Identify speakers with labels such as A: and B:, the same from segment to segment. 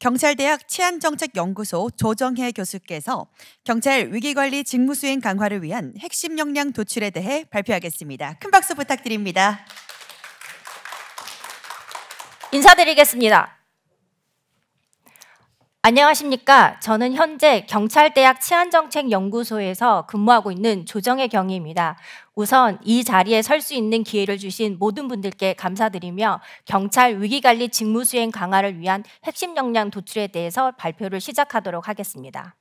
A: 경찰대학 치안정책연구소 조정혜 교수께서 경찰 위기관리 직무수행 강화를 위한 핵심 역량 도출에 대해 발표하겠습니다. 큰 박수 부탁드립니다.
B: 인사드리겠습니다. 안녕하십니까. 저는 현재 경찰대학 치안정책연구소에서 근무하고 있는 조정혜 경위입니다. 우선 이 자리에 설 수 있는 기회를 주신 모든 분들께 감사드리며 경찰 위기관리 직무수행 강화를 위한 핵심 역량 도출에 대해서 발표를 시작하도록 하겠습니다.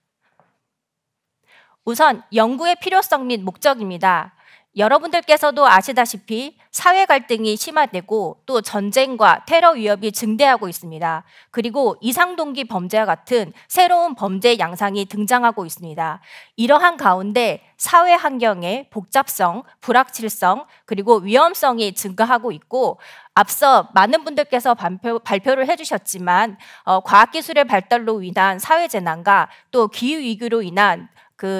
B: 우선 연구의 필요성 및 목적입니다. 여러분들께서도 아시다시피 사회 갈등이 심화되고 또 전쟁과 테러 위협이 증대하고 있습니다. 그리고 이상동기 범죄와 같은 새로운 범죄 양상이 등장하고 있습니다. 이러한 가운데 사회 환경의 복잡성, 불확실성, 그리고 위험성이 증가하고 있고 앞서 많은 분들께서 발표를 해주셨지만 과학기술의 발달로 인한 사회재난과 또 기후위기로 인한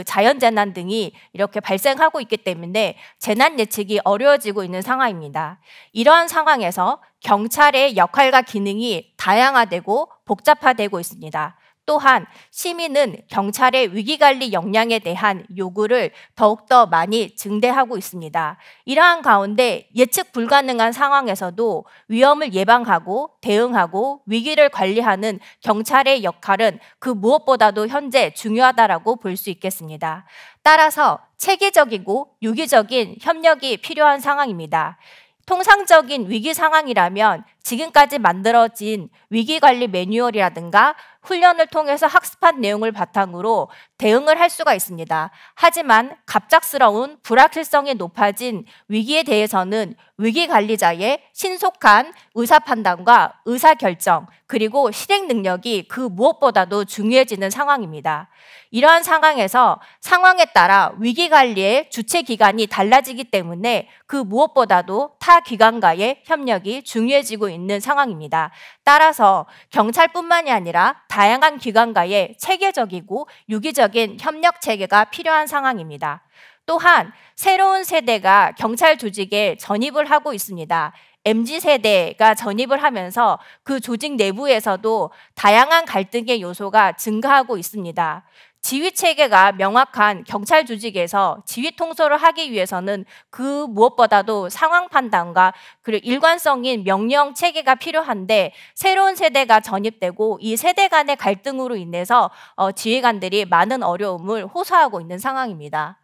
B: 자연재난 등이 이렇게 발생하고 있기 때문에 재난 예측이 어려워지고 있는 상황입니다. 이러한 상황에서 경찰의 역할과 기능이 다양화되고 복잡화되고 있습니다. 또한 시민은 경찰의 위기관리 역량에 대한 요구를 더욱더 많이 증대하고 있습니다. 이러한 가운데 예측 불가능한 상황에서도 위험을 예방하고 대응하고 위기를 관리하는 경찰의 역할은 그 무엇보다도 현재 중요하다고 볼 수 있겠습니다. 따라서 체계적이고 유기적인 협력이 필요한 상황입니다. 통상적인 위기 상황이라면 지금까지 만들어진 위기관리 매뉴얼이라든가 훈련을 통해서 학습한 내용을 바탕으로 대응을 할 수가 있습니다. 하지만 갑작스러운 불확실성이 높아진 위기에 대해서는 위기관리자의 신속한 의사판단과 의사결정 그리고 실행 능력이 그 무엇보다도 중요해지는 상황입니다. 이러한 상황에서 상황에 따라 위기관리의 주체기관이 달라지기 때문에 그 무엇보다도 타 기관과의 협력이 중요해지고 있는 상황입니다. 따라서 경찰뿐만이 아니라 다양한 기관과의 체계적이고 유기적인 협력 체계가 필요한 상황입니다. 또한 새로운 세대가 경찰 조직에 전입을 하고 있습니다. MZ세대가 전입을 하면서 그 조직 내부에서도 다양한 갈등의 요소가 증가하고 있습니다. 지휘체계가 명확한 경찰 조직에서 지휘 통솔을 하기 위해서는 그 무엇보다도 상황 판단과 그리고 일관성인 명령 체계가 필요한데 새로운 세대가 전입되고 이 세대 간의 갈등으로 인해서 지휘관들이 많은 어려움을 호소하고 있는 상황입니다.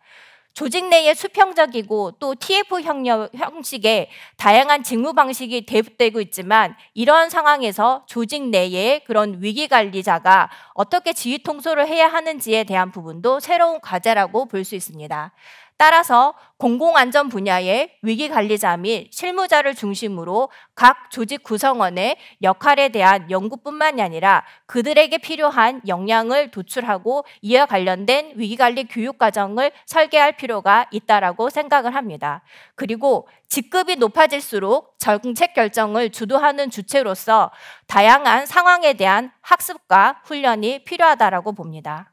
B: 조직 내의 수평적이고 또 TF 형식의 다양한 직무 방식이 대입되고 있지만 이러한 상황에서 조직 내의 그런 위기관리자가 어떻게 지휘 통솔을 해야 하는지에 대한 부분도 새로운 과제라고 볼 수 있습니다. 따라서 공공안전 분야의 위기관리자 및 실무자를 중심으로 각 조직 구성원의 역할에 대한 연구뿐만이 아니라 그들에게 필요한 역량을 도출하고 이와 관련된 위기관리 교육과정을 설계할 필요가 있다고 생각을 합니다. 그리고 직급이 높아질수록 정책 결정을 주도하는 주체로서 다양한 상황에 대한 학습과 훈련이 필요하다고 봅니다.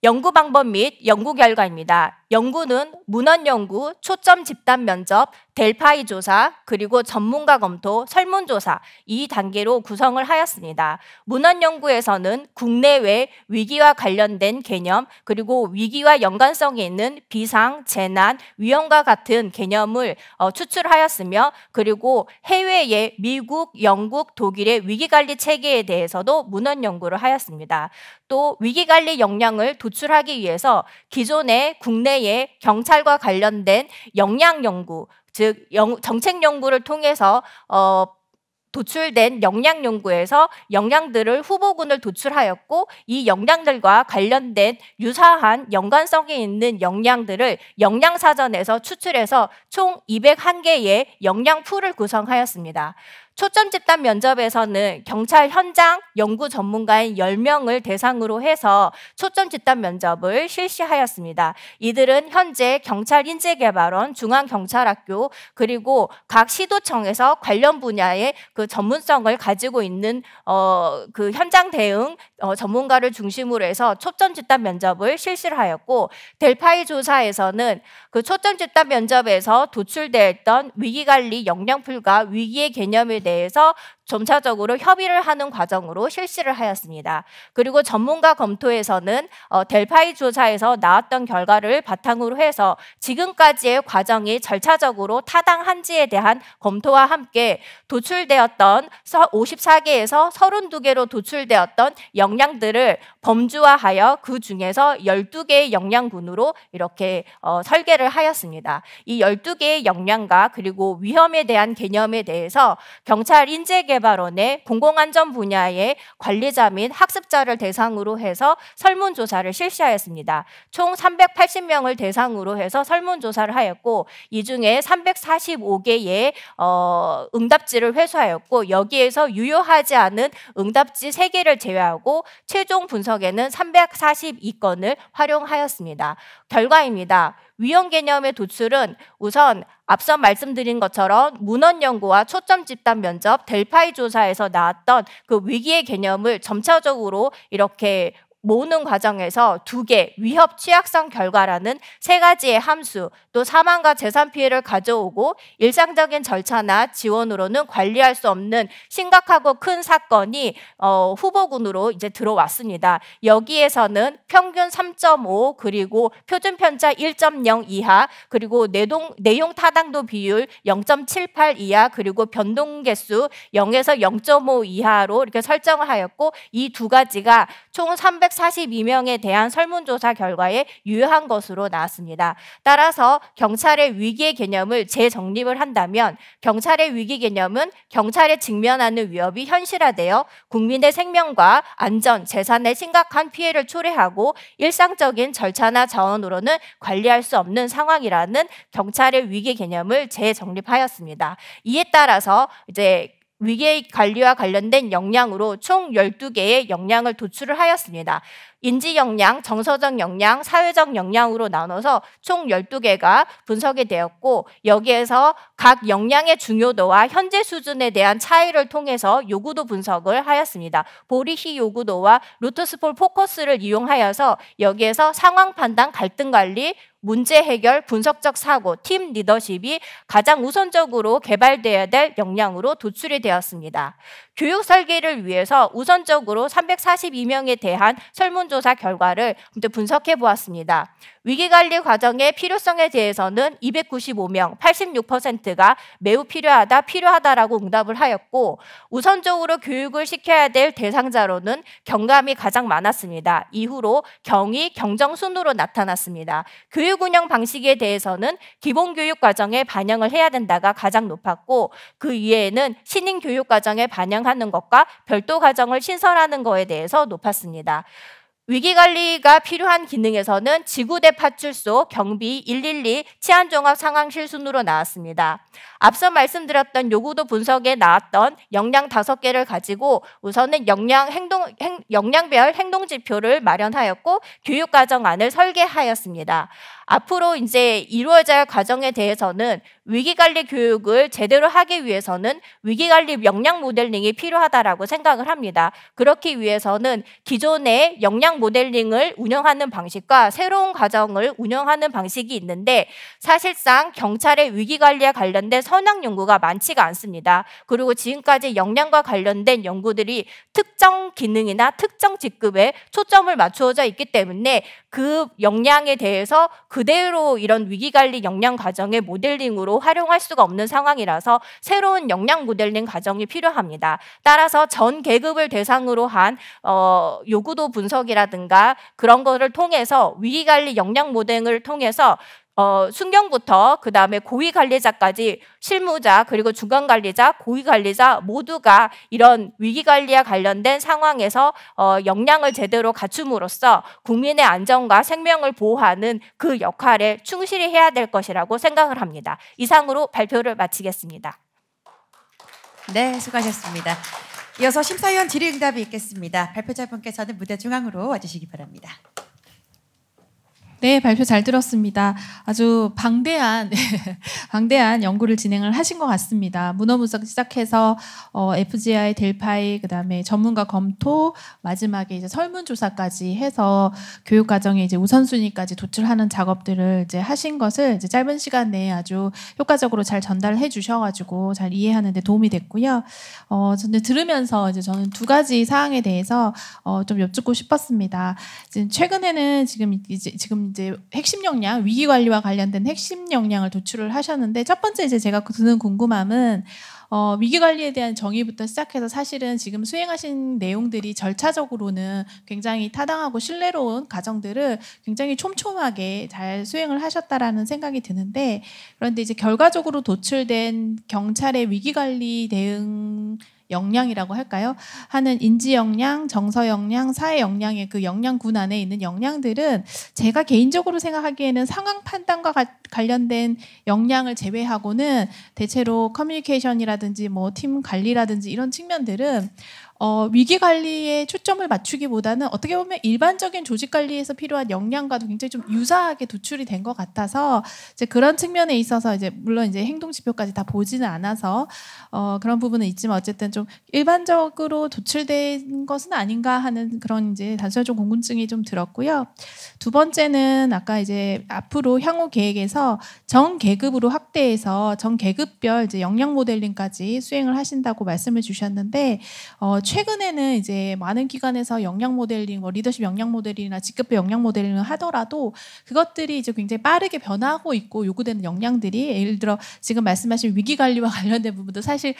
B: 연구 방법 및 연구 결과입니다. 연구는 문헌연구, 초점 집단 면접, 델파이 조사, 그리고 전문가 검토, 설문조사 이 단계로 구성을 하였습니다. 문헌연구에서는 국내외 위기와 관련된 개념 그리고 위기와 연관성이 있는 비상, 재난, 위험과 같은 개념을 추출하였으며 그리고 해외의 미국, 영국, 독일의 위기관리 체계에 대해서도 문헌연구를 하였습니다. 또 위기관리 역량을 도출하기 위해서 기존의 국내의 경찰과 관련된 역량 연구, 즉 정책 연구를 통해서 도출된 역량 연구에서 역량들을 후보군을 도출하였고 이 역량들과 관련된 유사한 연관성이 있는 역량들을 역량사전에서 추출해서 총 201개의 역량풀을 구성하였습니다. 초점 집단 면접에서는 경찰 현장 연구 전문가인 10명을 대상으로 해서 초점 집단 면접을 실시하였습니다. 이들은 현재 경찰인재개발원, 중앙경찰학교 그리고 각 시도청에서 관련 분야의 그 전문성을 가지고 있는 그 현장 대응 전문가를 중심으로 해서 초점 집단 면접을 실시를 하였고 델파이 조사에서는 그 초점 집단 면접에서 도출되었던 위기관리 역량풀과 위기의 개념에 대해서 점차적으로 협의를 하는 과정으로 실시를 하였습니다. 그리고 전문가 검토에서는 델파이 조사에서 나왔던 결과를 바탕으로 해서 지금까지의 과정이 절차적으로 타당한지에 대한 검토와 함께 도출되었던 54개에서 32개로 도출되었던 역량들을 범주화하여 그 중에서 12개의 역량군으로 이렇게 설계를 하였습니다. 이 12개의 역량과 그리고 위험에 대한 개념에 대해서 경찰 인재개발원의 공공안전 분야의 관리자 및 학습자를 대상으로 해서 설문조사를 실시하였습니다. 총 380명을 대상으로 해서 설문조사를 하였고 이 중에 345개의 응답지를 회수하였고 여기에서 유효하지 않은 응답지 3개를 제외하고 최종 분석에는 342건을 활용하였습니다. 결과입니다. 위험 개념의 도출은 우선 앞서 말씀드린 것처럼 문헌 연구와 초점 집단 면접, 델파이 조사에서 나왔던 그 위기의 개념을 점차적으로 이렇게 모으는 과정에서 2개 위협 취약성 결과라는 3가지의 함수, 또 사망과 재산 피해를 가져오고 일상적인 절차나 지원으로는 관리할 수 없는 심각하고 큰 사건이 후보군으로 이제 들어왔습니다. 여기에서는 평균 3.5 그리고 표준 편차 1.0 이하 그리고 내용 타당도 비율 0.78 이하 그리고 변동 개수 0에서 0.5 이하로 이렇게 설정을 하였고 이 2가지가 총 342명에 대한 설문조사 결과에 유효한 것으로 나왔습니다. 따라서 경찰의 위기의 개념을 재정립을 한다면 경찰의 위기 개념은 경찰에 직면하는 위협이 현실화되어 국민의 생명과 안전, 재산에 심각한 피해를 초래하고 일상적인 절차나 자원으로는 관리할 수 없는 상황이라는 경찰의 위기 개념을 재정립하였습니다. 이에 따라서 이제 위기 관리와 관련된 역량으로 총 12개의 역량을 도출을 하였습니다. 인지 역량, 정서적 역량, 사회적 역량으로 나눠서 총 12개가 분석이 되었고 여기에서 각 역량의 중요도와 현재 수준에 대한 차이를 통해서 요구도 분석을 하였습니다. 보리히 요구도와 루트스폴 포커스를 이용하여서 여기에서 상황 판단, 갈등 관리, 문제 해결, 분석적 사고, 팀 리더십이 가장 우선적으로 개발되어야 될 역량으로 도출이 되었습니다. 교육 설계를 위해서 우선적으로 342명에 대한 설문조사 결과를 분석해 보았습니다. 위기관리 과정의 필요성에 대해서는 295명, 86%가 매우 필요하다라고 응답을 하였고 우선적으로 교육을 시켜야 될 대상자로는 경감이 가장 많았습니다. 이후로 경위, 경정 순으로 나타났습니다. 교육 운영 방식에 대해서는 기본교육 과정에 반영을 해야 된다가 가장 높았고 그 위에는 신인 교육 과정에 반영하는 것과 별도 과정을 신설하는 것에 대해서 높았습니다. 위기관리가 필요한 기능에서는 지구대 파출소, 경비, 112, 치안종합 상황실 순으로 나왔습니다. 앞서 말씀드렸던 요구도 분석에 나왔던 역량 5개를 가지고 우선은 역량별 행동지표를 마련하였고 교육과정안을 설계하였습니다. 앞으로 이제 이루어져야 할 과정에 대해서는 위기관리 교육을 제대로 하기 위해서는 위기관리 역량 모델링이 필요하다라고 생각을 합니다. 그렇기 위해서는 기존의 역량 모델링을 운영하는 방식과 새로운 과정을 운영하는 방식이 있는데 사실상 경찰의 위기관리에 관련된 선행 연구가 많지가 않습니다. 그리고 지금까지 역량과 관련된 연구들이 특정 기능이나 특정 직급에 초점을 맞추어져 있기 때문에 그 역량에 대해서 그대로 이런 위기관리 역량 과정의 모델링으로 활용할 수가 없는 상황이라서 새로운 역량 모델링 과정이 필요합니다. 따라서 전 계급을 대상으로 한 요구도 분석이라든가 그런 거를 통해서 위기관리 역량 모델을 통해서 순경부터 그 다음에 고위관리자까지 실무자 그리고 중간관리자, 고위관리자 모두가 이런 위기관리와 관련된 상황에서 역량을 제대로 갖춤으로써 국민의 안전과 생명을 보호하는 그 역할에 충실히 해야 될 것이라고 생각을 합니다. 이상으로 발표를 마치겠습니다.
A: 네, 수고하셨습니다. 이어서 심사위원 질의응답이 있겠습니다. 발표자 분께서는 무대 중앙으로 와주시기 바랍니다.
C: 네, 발표 잘 들었습니다. 아주 방대한 방대한 연구를 진행을 하신 것 같습니다. 문헌 분석 시작해서 FGI, 델파이, 그다음에 전문가 검토, 마지막에 이제 설문조사까지 해서 교육 과정에 이제 우선순위까지 도출하는 작업들을 이제 하신 것을 이제 짧은 시간 내에 아주 효과적으로 잘 전달해 주셔가지고 잘 이해하는데 도움이 됐고요. 저는 들으면서 이제 저는 두 가지 사항에 대해서 좀 여쭙고 싶었습니다. 최근에는 지금 이제 핵심 역량, 위기 관리와 관련된 핵심 역량을 도출을 하셨는데, 첫 번째 이제 제가 드는 궁금함은 위기 관리에 대한 정의부터 시작해서 사실은 지금 수행하신 내용들이 절차적으로는 굉장히 타당하고 신뢰로운 과정들을 굉장히 촘촘하게 잘 수행을 하셨다라는 생각이 드는데, 그런데 이제 결과적으로 도출된 경찰의 위기 관리 대응 역량이라고 할까요? 하는 인지 역량, 정서 역량, 사회 역량의 그 역량군 안에 있는 역량들은 제가 개인적으로 생각하기에는 상황 판단과 관련된 역량을 제외하고는 대체로 커뮤니케이션이라든지 뭐 팀 관리라든지 이런 측면들은 위기 관리에 초점을 맞추기보다는 어떻게 보면 일반적인 조직 관리에서 필요한 역량과도 굉장히 좀 유사하게 도출이 된 것 같아서 이제 그런 측면에 있어서 이제 물론 이제 행동 지표까지 다 보지는 않아서 그런 부분은 있지만 어쨌든 좀 일반적으로 도출된 것은 아닌가 하는 그런 이제 단순한 궁금증이 좀 들었고요. 두 번째는 아까 이제 앞으로 향후 계획에서 전 계급으로 확대해서 전 계급별 이제 역량 모델링까지 수행을 하신다고 말씀을 주셨는데 최근에는 이제 많은 기관에서 역량 모델링, 뭐 리더십 역량 모델링이나 직급별 역량 모델링을 하더라도 그것들이 이제 굉장히 빠르게 변화하고 있고 요구되는 역량들이 예를 들어 지금 말씀하신 위기 관리와 관련된 부분도 사실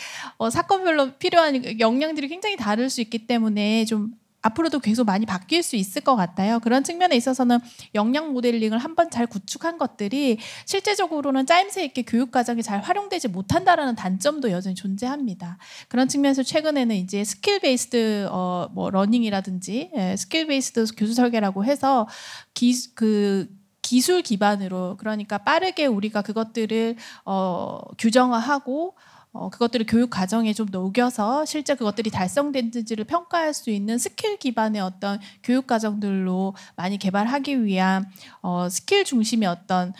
C: 사건별로 필요한 역량들이 굉장히 다를 수 있기 때문에 좀 앞으로도 계속 많이 바뀔 수 있을 것 같아요. 그런 측면에 있어서는 역량 모델링을 한번 잘 구축한 것들이 실제적으로는 짜임새 있게 교육 과정에 잘 활용되지 못한다라는 단점도 여전히 존재합니다. 그런 측면에서 최근에는 이제 스킬 베이스드 뭐 러닝이라든지 스킬 베이스드 교수 설계라고 해서 기술 기반으로, 그러니까 빠르게 우리가 그것들을 규정화하고 그것들을 교육 과정에 좀 녹여서 실제 그것들이 달성됐는지를 평가할 수 있는 스킬 기반의 어떤 교육 과정들로 많이 개발하기 위한 스킬 중심의 어떤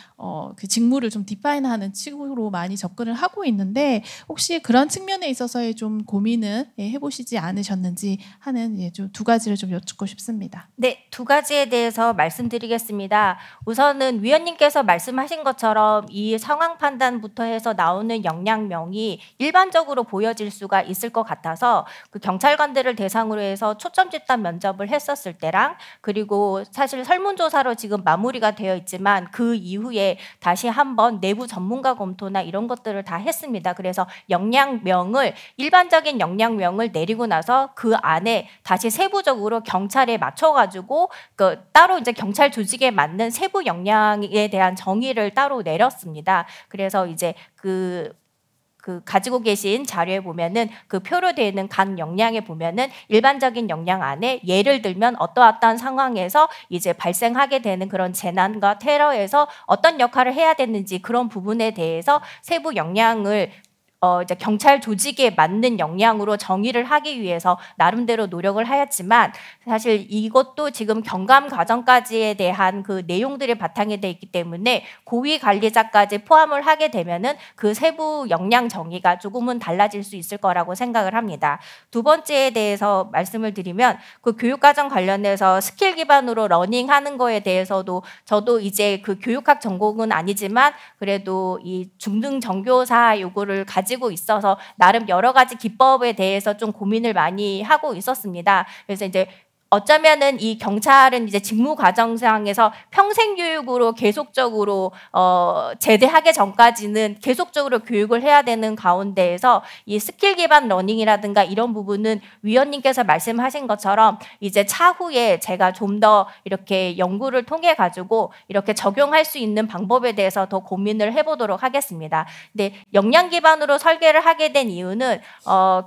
C: 그 직무를 좀 디파인하는 식으로 많이 접근을 하고 있는데, 혹시 그런 측면에 있어서의 좀 고민은 해보시지 않으셨는지 하는 좀 두 가지를 좀 여쭙고 싶습니다.
B: 네, 두 가지에 대해서 말씀드리겠습니다. 우선은 위원님께서 말씀하신 것처럼 이 상황 판단부터 해서 나오는 역량명이 일반적으로 보여질 수가 있을 것 같아서 그 경찰관들을 대상으로 해서 초점 집단 면접을 했었을 때랑, 그리고 사실 설문조사로 지금 마무리가 되어 있지만 그 이후에 다시 한번 내부 전문가 검토나 이런 것들을 다 했습니다. 그래서 역량명을, 일반적인 역량명을 내리고 나서 그 안에 다시 세부적으로 경찰에 맞춰가지고 그 따로 이제 경찰 조직에 맞는 세부 역량에 대한 정의를 따로 내렸습니다. 그래서 이제 그 가지고 계신 자료에 보면은 그 표로 되어 있는 각 역량에 보면은 일반적인 역량 안에 예를 들면 어떠한 상황에서 이제 발생하게 되는 그런 재난과 테러에서 어떤 역할을 해야 되는지 그런 부분에 대해서 세부 역량을 이제 경찰 조직에 맞는 역량으로 정의를 하기 위해서 나름대로 노력을 하였지만, 사실 이것도 지금 경감 과정까지에 대한 그 내용들이 바탕이 돼 있기 때문에 고위 관리자까지 포함을 하게 되면은 그 세부 역량 정의가 조금은 달라질 수 있을 거라고 생각을 합니다. 두 번째에 대해서 말씀을 드리면 그 교육 과정 관련해서 스킬 기반으로 러닝하는 거에 대해서도 저도 이제 그 교육학 전공은 아니지만 그래도 이 중등 정교사 요구를 가지고 있어서 나름 여러 가지 기법에 대해서 좀 고민을 많이 하고 있었습니다. 그래서 이제 어쩌면은 이 경찰은 이제 직무 과정상에서 평생 교육으로 계속적으로 제대하기 전까지는 계속적으로 교육을 해야 되는 가운데에서 이 스킬 기반 러닝이라든가 이런 부분은 위원님께서 말씀하신 것처럼 이제 차후에 제가 좀 더 이렇게 연구를 통해 가지고 이렇게 적용할 수 있는 방법에 대해서 더 고민을 해보도록 하겠습니다. 근데 역량 기반으로 설계를 하게 된 이유는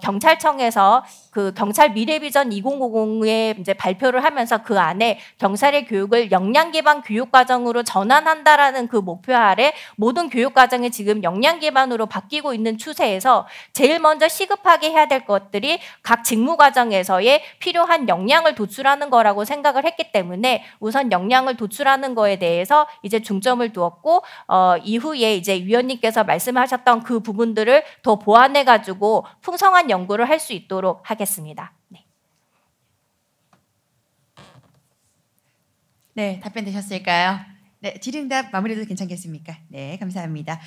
B: 경찰청에서 그 경찰 미래 비전 2050에 이제 발표를 하면서 그 안에 경찰의 교육을 역량 기반 교육 과정으로 전환한다라는 그 목표 아래 모든 교육 과정이 지금 역량 기반으로 바뀌고 있는 추세에서 제일 먼저 시급하게 해야 될 것들이 각 직무 과정에서의 필요한 역량을 도출하는 거라고 생각을 했기 때문에 우선 역량을 도출하는 거에 대해서 이제 중점을 두었고 이후에 이제 위원님께서 말씀하셨던 그 부분들을 더 보완해 가지고 풍성한 연구를 할 수 있도록 하겠습니다. 네.
A: 네, 답변 되셨을까요? 네, 질의응답 마무리도 괜찮겠습니까? 네, 감사합니다.